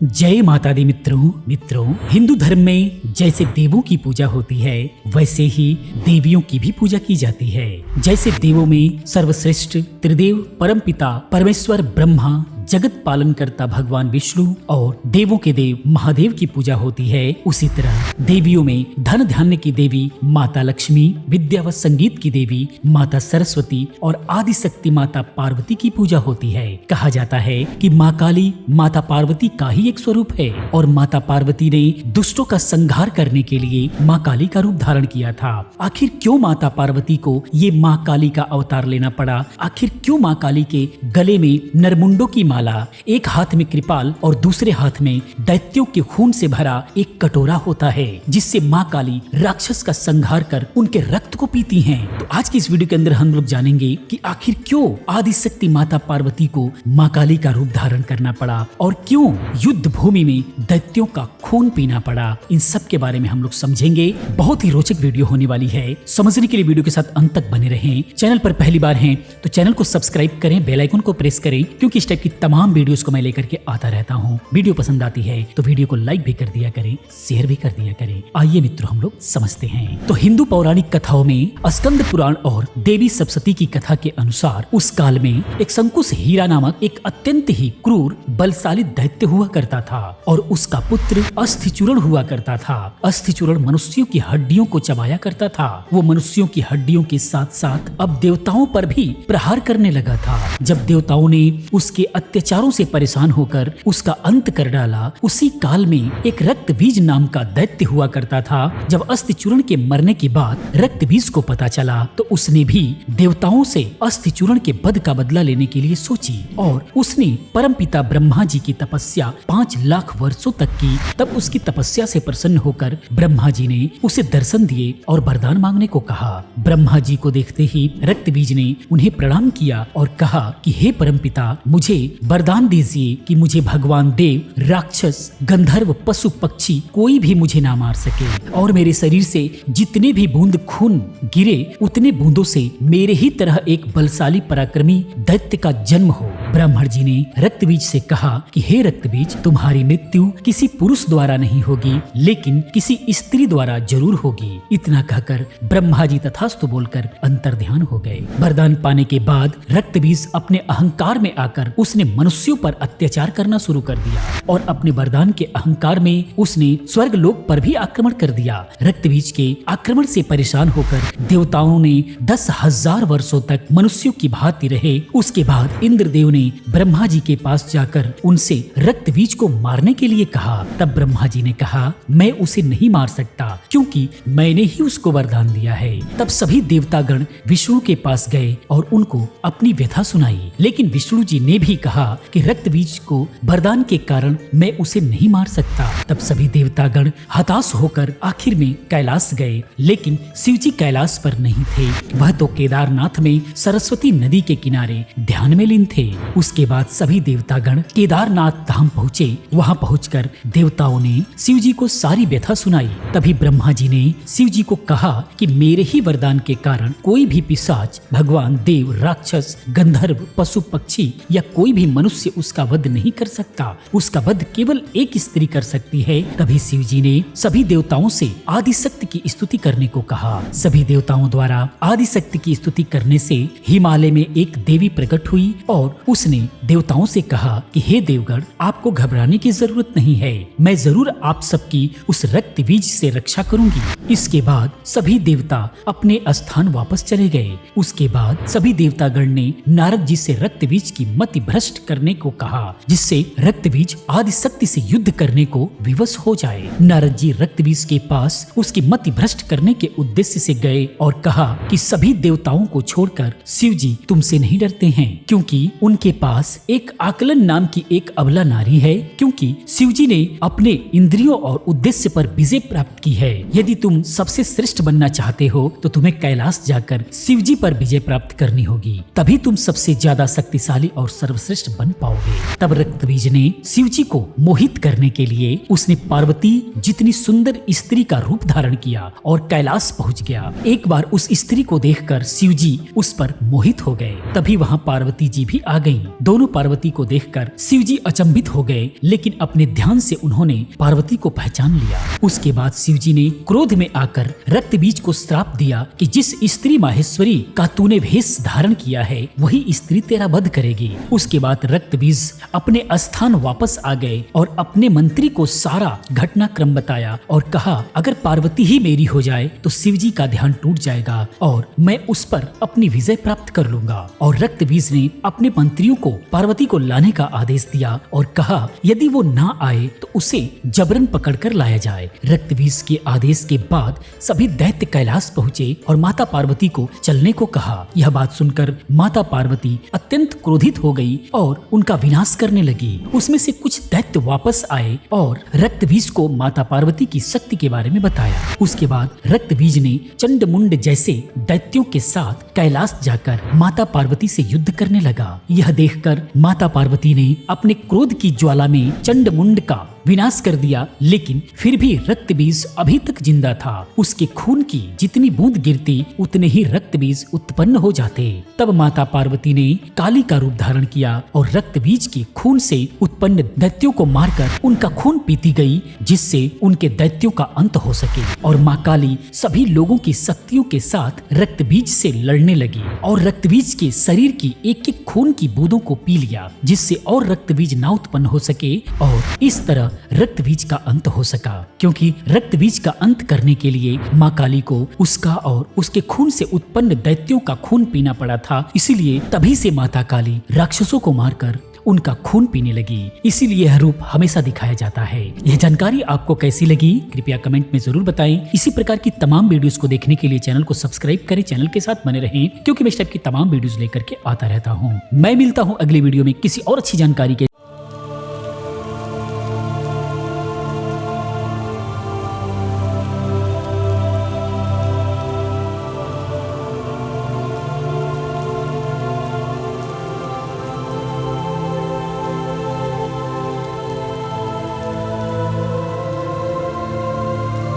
जय माता दी मित्रों हिंदू धर्म में जैसे देवों की पूजा होती है वैसे ही देवियों की भी पूजा की जाती है। जैसे देवों में सर्वश्रेष्ठ त्रिदेव परमपिता परमेश्वर ब्रह्मा, जगत पालन करता भगवान विष्णु और देवों के देव महादेव की पूजा होती है, उसी तरह देवियों में धन धान्य की देवी माता लक्ष्मी, विद्या व संगीत की देवी माता सरस्वती और आदि शक्ति माता पार्वती की पूजा होती है। कहा जाता है कि माँ काली माता पार्वती का ही एक स्वरूप है और माता पार्वती ने दुष्टों का संहार करने के लिए माँ काली का रूप धारण किया था। आखिर क्यों माता पार्वती को ये माँ काली का अवतार लेना पड़ा? आखिर क्यों माँ काली के गले में नरमुंडों की माला, एक हाथ में कृपाल और दूसरे हाथ में दैत्यों के खून से भरा एक कटोरा होता है जिससे माँ काली राक्षस का संहार कर उनके रक्त को पीती हैं। तो आज की इस वीडियो के अंदर हम लोग जानेंगे कि आखिर क्यों आदि शक्ति माता पार्वती को माँ काली का रूप धारण करना पड़ा और क्यों युद्ध भूमि में दैत्यों का खून पीना पड़ा। इन सब के बारे में हम लोग समझेंगे। बहुत ही रोचक वीडियो होने वाली है। समझने के लिए वीडियो के साथ अंत तक बने रहें। चैनल पर पहली बार हैं तो चैनल को सब्सक्राइब करें, बेल आइकन को प्रेस करें क्योंकि इस टाइप की तमाम वीडियोस को मैं लेकर के आता रहता हूँ। वीडियो पसंद आती है तो वीडियो को लाइक भी कर दिया करें, शेयर भी कर दिया करें। आइए मित्रों हम लोग समझते हैं। तो हिंदू पौराणिक कथाओं में स्कंद पुराण और देवी सप्तशती की कथा के अनुसार उस काल में एक शंकुश हीरा नामक एक अत्यंत ही क्रूर बलशाली दैत्य हुआ करता था और उसका पुत्र अस्थिचूरण हुआ करता था। अस्थिचूरण मनुष्यों की हड्डियों को चबाया करता था। वो मनुष्यों की हड्डियों के साथ साथ अब देवताओं पर भी प्रहार करने लगा था। जब देवताओं ने उसके अत्याचारों से परेशान होकर उसका अंत कर डाला, उसी काल में एक रक्त बीज नाम का दैत्य हुआ करता था। जब अस्थिचूरण के मरने के बाद रक्त बीज को पता चला तो उसने भी देवताओं से अस्थिचूरण के वध का बदला लेने के लिए सोची और उसने परमपिता ब्रह्मा जी की तपस्या 5 लाख वर्षों तक की। तब उसकी तपस्या से प्रसन्न होकर ब्रह्मा जी ने उसे दर्शन दिए और वरदान मांगने को कहा। ब्रह्मा जी को देखते ही रक्त बीज ने उन्हें प्रणाम किया और कहा कि हे परमपिता, मुझे वरदान दीजिए कि मुझे भगवान देव, राक्षस, गंधर्व, पशु, पक्षी कोई भी मुझे ना मार सके और मेरे शरीर से जितने भी बूंद खून गिरे उतने बूंदों से मेरे ही तरह एक बलशाली पराक्रमी दैत्य का जन्म हो। ब्राह्मण जी ने रक्त बीज से कहा कि हे रक्त बीज, तुम्हारी मृत्यु किसी पुरुष द्वारा नहीं होगी लेकिन किसी स्त्री द्वारा जरूर होगी। इतना कहकर ब्रह्मा जी तथास्तु बोलकर अंतर्ध्यान हो गए। वरदान पाने के बाद रक्त बीज अपने अहंकार में आकर उसने मनुष्यों पर अत्याचार करना शुरू कर दिया और अपने वरदान के अहंकार में उसने स्वर्ग लोक पर भी आक्रमण कर दिया। रक्त बीज के आक्रमण से परेशान होकर देवताओं ने 10,000 वर्षों तक मनुष्यों की भांति रहे। उसके बाद इंद्रदेव ने ब्रह्मा जी के पास जाकर उनसे रक्त बीज को मारने के लिए कहा। तब ब्रह्मा जी ने कहा, मैं उसे नहीं मार सकता क्योंकि मैंने ही उसको वरदान दिया है। तब सभी देवतागण विष्णु के पास गए और उनको अपनी व्यथा सुनाई, लेकिन विष्णु जी ने भी कहा कि रक्त बीज को वरदान के कारण मैं उसे नहीं मार सकता। तब सभी देवतागण हताश होकर आखिर में कैलाश गए, लेकिन शिव जी कैलाश पर नहीं थे। वह तो केदारनाथ में सरस्वती नदी के किनारे ध्यान में लीन थे। उसके बाद सभी देवतागण केदारनाथ धाम पहुँचे। वहाँ पहुँचकर देवताओं ने शिव जी को सारी व्यथा सुनाई। तभी ब्रह्मा जी ने शिव जी को कहा कि मेरे ही वरदान के कारण कोई भी पिशाच, भगवान, देव, राक्षस, गंधर्व, पशु, पक्षी या कोई भी मनुष्य उसका वध नहीं कर सकता। उसका वध केवल एक स्त्री कर सकती है। तभी शिव जी ने सभी देवताओं से आदि शक्ति की स्तुति करने को कहा। सभी देवताओं द्वारा आदि शक्ति की स्तुति करने से हिमालय में एक देवी प्रकट हुई और उसने देवताओं से कहा कि हे देवगण, आपको घबराने की जरूरत नहीं है। मैं जरूर आप सबकी उस रक्त बीज से रक्षा करूंगी। इसके बाद सभी देवता अपने स्थान वापस चले गए। उसके बाद सभी देवतागण ने नारद जी से रक्त बीज की मति भ्रष्ट करने को कहा, जिससे रक्त बीज आदि शक्ति से युद्ध करने को विवश हो जाए। नारद जी रक्त बीज के पास उसकी मति भ्रष्ट करने के उद्देश्य से गए और कहा कि सभी देवताओं को छोड़कर शिव जी तुमसे नहीं डरते हैं क्योंकि उनके पास एक आकलन नाम की एक अबला नारी है, क्योंकि शिव जी ने अपने इंद्रियों और उद्देश्य पर विजय प्राप्त की है। यदि तुम सबसे श्रेष्ठ बनना चाहते हो तो तुम्हें कैलाश जाकर शिव जी पर विजय प्राप्त करनी होगी, तभी तुम सबसे ज्यादा शक्तिशाली और सर्वश्रेष्ठ बन पाओगे। तब रक्त बीज ने शिव जी को मोहित करने के लिए उसने पार्वती जितनी सुंदर स्त्री का रूप धारण किया और कैलाश पहुँच गया। एक बार उस स्त्री को देखकर शिव जी उस पर मोहित हो गए। तभी वहाँ पार्वती जी भी आ गयी वहीं दोनों पार्वती को देखकर शिव जी अचंभित हो गए, लेकिन अपने ध्यान से उन्होंने पार्वती को पहचान लिया। उसके बाद शिव जी ने क्रोध में आकर रक्त बीज को श्राप दिया कि जिस स्त्री माहेश्वरी का तूने भेष धारण किया है वही स्त्री तेरा वध करेगी। उसके बाद रक्त बीज अपने स्थान वापस आ गए और अपने मंत्री को सारा घटनाक्रम बताया और कहा, अगर पार्वती ही मेरी हो जाए तो शिव जी का ध्यान टूट जाएगा और मैं उस पर अपनी विजय प्राप्त कर लूंगा। और रक्त बीज ने अपने मंत्रियों को पार्वती को लाने का आदेश दिया और कहा, यदि वो ना आए तो उसे जबरन पकड़कर लाया जाए। रक्त बीज के आदेश के बाद सभी दैत्य कैलाश पहुँचे और माता पार्वती को चलने को कहा। यह बात सुनकर माता पार्वती अत्यंत क्रोधित हो गई और उनका विनाश करने लगी। उसमें से कुछ दैत्य वापस आए और रक्त बीज को माता पार्वती की शक्ति के बारे में बताया। उसके बाद रक्त बीज ने चंड मुंड जैसे दैत्यों के साथ कैलाश जाकर माता पार्वती से युद्ध करने लगा। यह देखकर माता पार्वती ने अपने क्रोध की ज्वाला में चंड मुंड का विनाश कर दिया, लेकिन फिर भी रक्त बीज अभी तक जिंदा था। उसके खून की जितनी बूंद गिरती उतने ही रक्त बीज उत्पन्न हो जाते। तब माता पार्वती ने काली का रूप धारण किया और रक्त बीज के खून से उत्पन्न दैत्यों को मारकर उनका खून पीती गई, जिससे उनके दैत्यों का अंत हो सके। और माँ काली सभी लोगों की शक्तियों के साथ रक्त बीज से लड़ने लगी और रक्त बीज के शरीर की एक एक खून की बूंदों को पी लिया, जिससे और रक्त बीज ना उत्पन्न हो सके और इस तरह रक्त बीज का अंत हो सका। क्योंकि रक्त बीज का अंत करने के लिए माँ काली को उसका और उसके खून से उत्पन्न दैत्यों का खून पीना पड़ा था, इसीलिए तभी से माता काली राक्षसों को मारकर उनका खून पीने लगी। इसीलिए यह रूप हमेशा दिखाया जाता है। यह जानकारी आपको कैसी लगी कृपया कमेंट में जरूर बताएं। इसी प्रकार की तमाम वीडियोस को देखने के लिए चैनल को सब्सक्राइब करें, चैनल के साथ बने रहें, क्योंकि मैं इस टाइप की तमाम वीडियोस लेकर के आता रहता हूँ। मैं मिलता हूँ अगली वीडियो में किसी और अच्छी जानकारी के